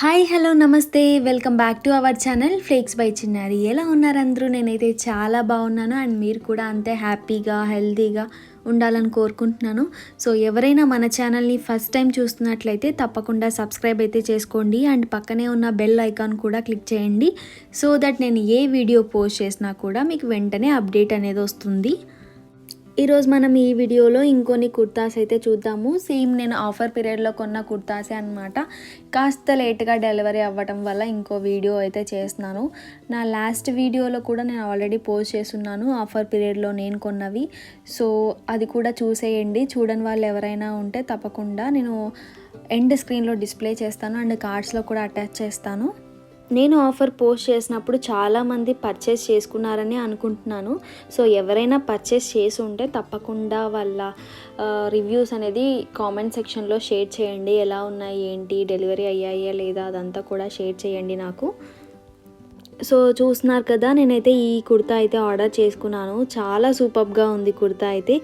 Hi hello నమస్తే welcome back to our channel flakes by చిన్నారి. ఎలా ఉన్నారు అందరూ? నేనైతే చాలా బాగున్నాను అండ్ మీరు కూడా అంతే హ్యాపీగా హెల్తీగా ఉండాలని కోరుకుంటున్నాను. సో ఎవరైనా మన ఛానల్ని ఫస్ట్ టైం చూస్తున్నట్లయితే తప్పకుండా సబ్స్క్రైబ్ అయితే చేసుకోండి అండ్ పక్కనే ఉన్న బెల్ ఐకాన్ కూడా క్లిక్ చేయండి. సో దట్ నేను ఏ వీడియో పోస్ట్ చేసినా కూడా మీకు వెంటనే అప్డేట్ అనేది వస్తుంది. ఈరోజు మనం ఈ వీడియోలో ఇంకొన్ని కుర్తాస్ అయితే చూద్దాము. సేమ్ నేను ఆఫర్ పీరియడ్లో కొన్న కుర్తాసే అనమాట. కాస్త లేట్గా డెలివరీ అవ్వటం వల్ల ఇంకో వీడియో అయితే చేస్తున్నాను. నా లాస్ట్ వీడియోలో కూడా నేను ఆల్రెడీ పోస్ట్ చేస్తున్నాను ఆఫర్ పీరియడ్లో నేను కొన్నవి. సో అది కూడా చూసేయండి. చూడని వాళ్ళు ఎవరైనా ఉంటే తప్పకుండా నేను ఎండ్ స్క్రీన్లో డిస్ప్లే చేస్తాను అండ్ కార్డ్స్లో కూడా అటాచ్ చేస్తాను. నేను ఆఫర్ పోస్ట్ చేసినప్పుడు చాలామంది పర్చేస్ చేసుకున్నారని అనుకుంటున్నాను. సో ఎవరైనా పర్చేస్ చేసి ఉంటే తప్పకుండా వాళ్ళ రివ్యూస్ అనేది కామెంట్ సెక్షన్లో షేర్ చేయండి. ఎలా ఉన్నాయి, ఏంటి, డెలివరీ అయ్యాయా లేదా అదంతా కూడా షేర్ చేయండి నాకు. సో చూస్తున్నారు కదా, నేనైతే ఈ కుర్తా అయితే ఆర్డర్ చేసుకున్నాను. చాలా సూపర్గా ఉంది కుర్తా అయితే.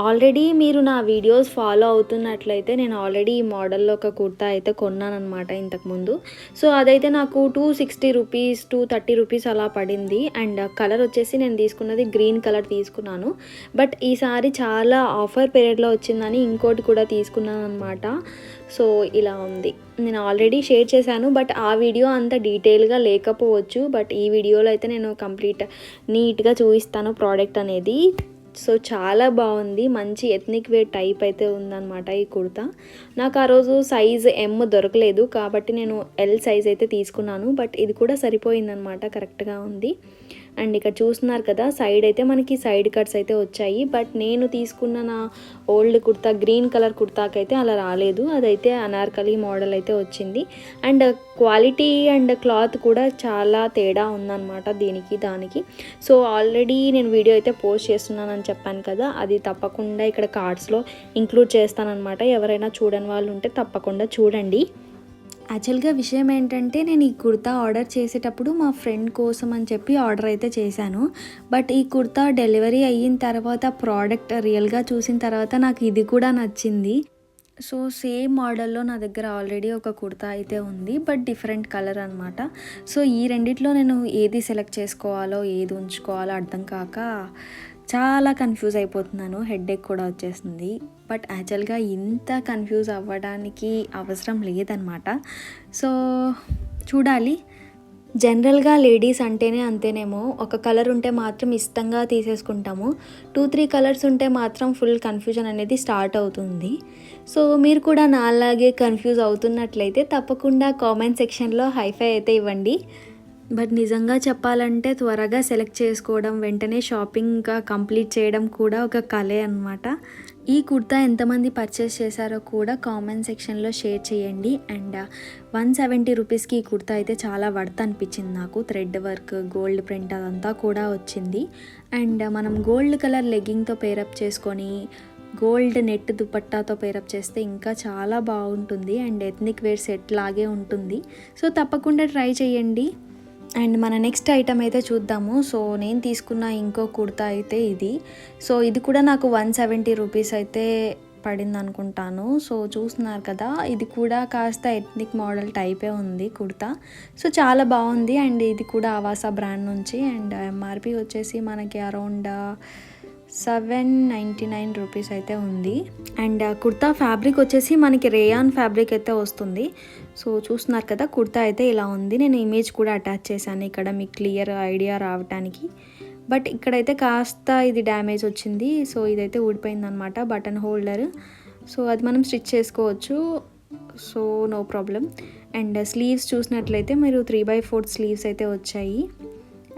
ఆల్రెడీ మీరు నా వీడియోస్ ఫాలో అవుతున్నట్లయితే నేను ఆల్రెడీ ఈ మోడల్లో ఒక కుర్తా అయితే కొన్నాను అనమాట ఇంతకుముందు. సో అదైతే నాకు 260 రూపీస్ 230 రూపీస్ అలా పడింది. అండ్ కలర్ వచ్చేసి నేను తీసుకున్నది గ్రీన్ కలర్ తీసుకున్నాను. బట్ ఈసారి చాలా ఆఫర్ పీరియడ్లో వచ్చిందని ఇంకోటి కూడా తీసుకున్నాను అనమాట. సో ఇలా ఉంది. నేను ఆల్రెడీ షేర్ చేశాను బట్ ఆ వీడియో అంత డీటెయిల్గా లేకపోవచ్చు. బట్ ఈ వీడియోలో అయితే నేను కంప్లీట్ నీట్గా చూపిస్తాను ప్రోడక్ట్ అనేది. సో చాలా బాగుంది. మంచి ఎథ్నిక్ వేర్ టైప్ అయితే ఉందన్నమాట ఈ కుర్తా. నాకు ఆ రోజు సైజ్ ఎమ్ దొరకలేదు కాబట్టి నేను ఎల్ సైజ్ అయితే తీసుకున్నాను. బట్ ఇది కూడా సరిపోయిందనమాట, కరెక్ట్గా ఉంది. అండ్ ఇక్కడ చూస్తున్నారు కదా, సైడ్ అయితే మనకి సైడ్ కట్స్ అయితే వచ్చాయి. బట్ నేను తీసుకున్న నా ఓల్డ్ కుర్తా గ్రీన్ కలర్ కుర్తాకైతే అలా రాలేదు. అదైతే అనార్కలి మోడల్ అయితే వచ్చింది. అండ్ క్వాలిటీ అండ్ క్లాత్ కూడా చాలా తేడా ఉందన్నమాట దీనికి దానికి. సో ఆల్రెడీ నేను వీడియో అయితే పోస్ట్ చేస్తున్నానని చెప్పాను కదా, అది తప్పకుండా ఇక్కడ కార్డ్స్లో ఇంక్లూడ్ చేస్తానన్నమాట. ఎవరైనా చూడని వాళ్ళు ఉంటే తప్పకుండా చూడండి. యాక్చువల్గా విషయం ఏంటంటే, నేను ఈ కుర్తా ఆర్డర్ చేసేటప్పుడు మా ఫ్రెండ్ కోసం అని చెప్పి ఆర్డర్ అయితే చేశాను. బట్ ఈ కుర్తా డెలివరీ అయిన తర్వాత ప్రోడక్ట్ రియల్గా చూసిన తర్వాత నాకు ఇది కూడా నచ్చింది. సో సేమ్ మోడల్లో నా దగ్గర ఆల్రెడీ ఒక కుర్తా అయితే ఉంది, బట్ డిఫరెంట్ కలర్ అనమాట. సో ఈ రెండిట్లో నేను ఏది సెలెక్ట్ చేసుకోవాలో ఏది ఉంచుకోవాలో అర్థం కాక చాలా కన్ఫ్యూజ్ అయిపోతున్నాను. హెడేక్ కూడా వచ్చేస్తుంది. బట్ యాక్చువల్గా ఇంత కన్ఫ్యూజ్ అవ్వడానికి అవసరం లేదనమాట. సో చూడాలి. జనరల్గా లేడీస్ అంటేనే అంతేనేమో, ఒక కలర్ ఉంటే మాత్రం ఇష్టంగా తీసేసుకుంటాము. 2-3 కలర్స్ ఉంటే మాత్రం ఫుల్ కన్ఫ్యూజన్ అనేది స్టార్ట్ అవుతుంది. సో మీరు కూడా నాలాగే కన్ఫ్యూజ్ అవుతున్నట్లయితే తప్పకుండా కామెంట్ సెక్షన్లో హైఫై అయితే ఇవ్వండి. బట్ నిజంగా చెప్పాలంటే త్వరగా సెలెక్ట్ చేసుకోవడం, వెంటనే షాపింగ్ కంప్లీట్ చేయడం కూడా ఒక కళే అనమాట. ఈ కుర్తా ఎంతమంది పర్చేస్ చేశారో కూడా కామెంట్ సెక్షన్లో షేర్ చేయండి. అండ్ 170 రూపీస్కి ఈ కుర్తా అయితే చాలా వర్త్ అనిపించింది నాకు. థ్రెడ్ వర్క్, గోల్డ్ ప్రింట్ అదంతా కూడా వచ్చింది. అండ్ మనం గోల్డ్ కలర్ లెగ్గింగ్తో పేరప్ చేసుకొని గోల్డ్ నెట్ దుపట్టాతో పేరప్ చేస్తే ఇంకా చాలా బాగుంటుంది. అండ్ ఎథ్నిక్ వేర్ సెట్ లాగే ఉంటుంది. సో తప్పకుండా ట్రై చేయండి. అండ్ మన నెక్స్ట్ ఐటమ్ అయితే చూద్దాము. సో నేను తీసుకున్న ఇంకో కుర్తా అయితే ఇది. సో ఇది కూడా నాకు 170 రూపీస్ అయితే పడింది అనుకుంటాను. సో చూస్తున్నారు కదా, ఇది కూడా కాస్త ఎథ్నిక్ మోడల్ టైపే ఉంది కుర్తా. సో చాలా బాగుంది. అండ్ ఇది కూడా అవాసా బ్రాండ్ నుంచి. అండ్ ఎంఆర్పి వచ్చేసి మనకి అరౌండ్ 799 రూపీస్ అయితే ఉంది. అండ్ కుర్తా ఫ్యాబ్రిక్ వచ్చేసి మనకి రేయాన్ ఫ్యాబ్రిక్ అయితే వస్తుంది. సో చూస్తున్నారు కదా, కుర్తా అయితే ఇలా ఉంది. నేను ఇమేజ్ కూడా అటాచ్ చేశాను ఇక్కడ మీకు క్లియర్ ఐడియా రావడానికి. బట్ ఇక్కడైతే కాస్త ఇది డ్యామేజ్ వచ్చింది. సో ఇదైతే ఊడిపోయింది అనమాట, బటన్ హోల్డర్. సో అది మనం స్టిచ్ చేసుకోవచ్చు. So no problem. And sleeves చూసినట్లయితే మీరు 3/4 స్లీవ్స్ అయితే వచ్చాయి.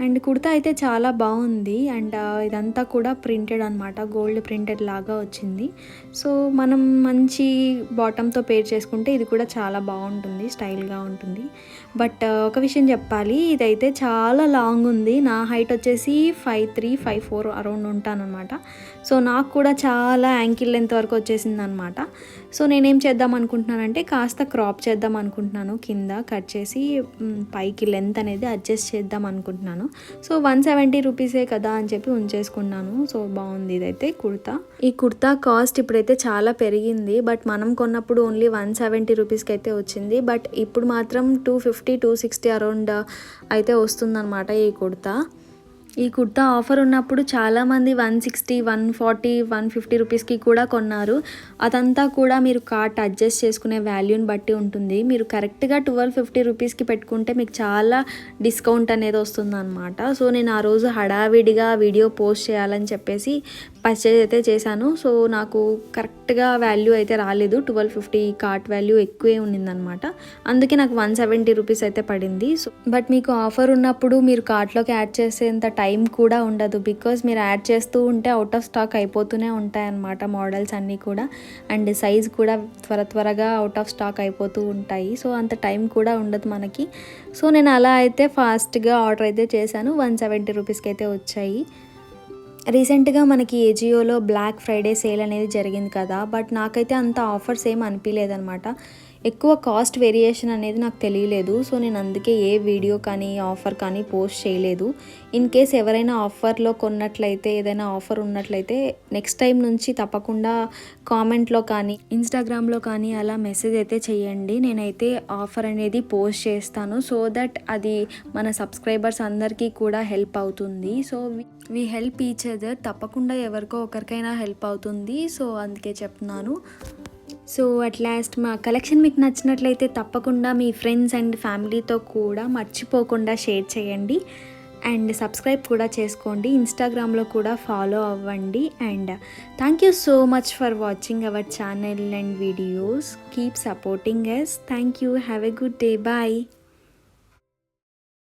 అండ్ కుర్తా అయితే చాలా బాగుంది. అండ్ ఇదంతా కూడా ప్రింటెడ్ అనమాట, గోల్డ్ ప్రింటెడ్ లాగా వచ్చింది. సో మనం మంచి బాటంతో పేర్ చేసుకుంటే ఇది కూడా చాలా బాగుంటుంది, స్టైల్గా ఉంటుంది. బట్ ఒక విషయం చెప్పాలి, ఇదైతే చాలా లాంగ్ ఉంది. నా హైట్ వచ్చేసి 5'3", 5'4" అరౌండ్ ఉంటాను అనమాట. సో నాకు కూడా చాలా యాంకిల్ లెంత్ వరకు వచ్చేసింది అనమాట. సో నేనేం చేద్దాం అనుకుంటున్నానంటే కాస్త క్రాప్ చేద్దాం అనుకుంటున్నాను, కింద కట్ చేసి పైకి లెంత్ అనేది అడ్జస్ట్ చేద్దాం అనుకుంటున్నాను. సో 170 రూపీసే కదా అని చెప్పి ఉంచేసుకున్నాను. సో బాగుంది ఇదైతే కుర్తా. ఈ కుర్తా కాస్ట్ ఇప్పుడైతే చాలా పెరిగింది, బట్ మనం కొన్నప్పుడు ఓన్లీ 170 రూపీస్కి అయితే వచ్చింది. బట్ ఇప్పుడు మాత్రం 250 260 అరౌండ్ అయితే వస్తుందన్నమాట ఈ కుర్తా ఆఫర్ ఉన్నప్పుడు చాలామంది 160 140 150 రూపీస్కి కూడా కొన్నారు. అదంతా కూడా మీరు కార్ట్ అడ్జస్ట్ చేసుకునే వాల్యూని బట్టి ఉంటుంది. మీరు కరెక్ట్గా 1250 రూపీస్కి పెట్టుకుంటే మీకు చాలా డిస్కౌంట్ అనేది వస్తుందన్నమాట. సో నేను ఆ రోజు హడావిడిగా వీడియో పోస్ట్ చేయాలని చెప్పేసి పర్చేజ్ అయితే చేశాను. సో నాకు కరెక్ట్గా వాల్యూ అయితే రాలేదు, 1250 కార్ట్ వాల్యూ ఎక్కువే ఉన్నిందనమాట. అందుకే నాకు 170 రూపీస్ అయితే పడింది. సో బట్ మీకు ఆఫర్ ఉన్నప్పుడు మీరు కార్ట్లోకి యాడ్ చేసేంత టైం కూడా ఉండదు, బికాజ్ మీరు యాడ్ చేస్తూ ఉంటే అవుట్ ఆఫ్ స్టాక్ అయిపోతూనే ఉంటాయన్నమాట మోడల్స్ అన్నీ కూడా. అండ్ సైజ్ కూడా త్వరగా అవుట్ ఆఫ్ స్టాక్ అయిపోతూ ఉంటాయి. సో అంత టైం కూడా ఉండదు మనకి. సో నేను అలా అయితే ఫాస్ట్గా ఆర్డర్ అయితే చేశాను. 170 రూపీస్కి అయితే వచ్చాయి. రీసెంట్గా మనకి ఏజియోలో బ్లాక్ ఫ్రైడే సేల్ అనేది జరిగింది కదా, బట్ నాకైతే అంత ఆఫర్స్ ఏం అనిపించలేదన్నమాట. ఎక్కువ కాస్ట్ వేరియేషన్ అనేది నాకు తెలియలేదు. సో నేను అందుకే ఏ వీడియో కానీ ఆఫర్ కానీ పోస్ట్ చేయలేదు. ఇన్ కేస్ ఎవరైనా ఆఫర్లో కొన్నట్లయితే, ఏదైనా ఆఫర్ ఉన్నట్లయితే నెక్స్ట్ టైం నుంచి తప్పకుండా కామెంట్లో కానీ ఇన్స్టాగ్రామ్లో కానీ అలా మెసేజ్ అయితే చేయండి. నేనైతే ఆఫర్ అనేది పోస్ట్ చేస్తాను, సో దట్ అది మన సబ్స్క్రైబర్స్ అందరికీ కూడా హెల్ప్ అవుతుంది. So we help each other, తప్పకుండా ఎవరికో ఒకరికైనా హెల్ప్ అవుతుంది. సో అందుకే చెప్తున్నాను. సో అట్ లాస్ట్ మా కలెక్షన్ మీకు నచ్చినట్లయితే తప్పకుండా మీ ఫ్రెండ్స్ అండ్ ఫ్యామిలీతో కూడా మర్చిపోకుండా షేర్ చేయండి. అండ్ సబ్స్క్రైబ్ కూడా చేసుకోండి, ఇన్స్టాగ్రామ్లో కూడా ఫాలో అవ్వండి. And thank you so much for watching our channel and videos. Keep supporting us. Thank you. Have a good day. Bye.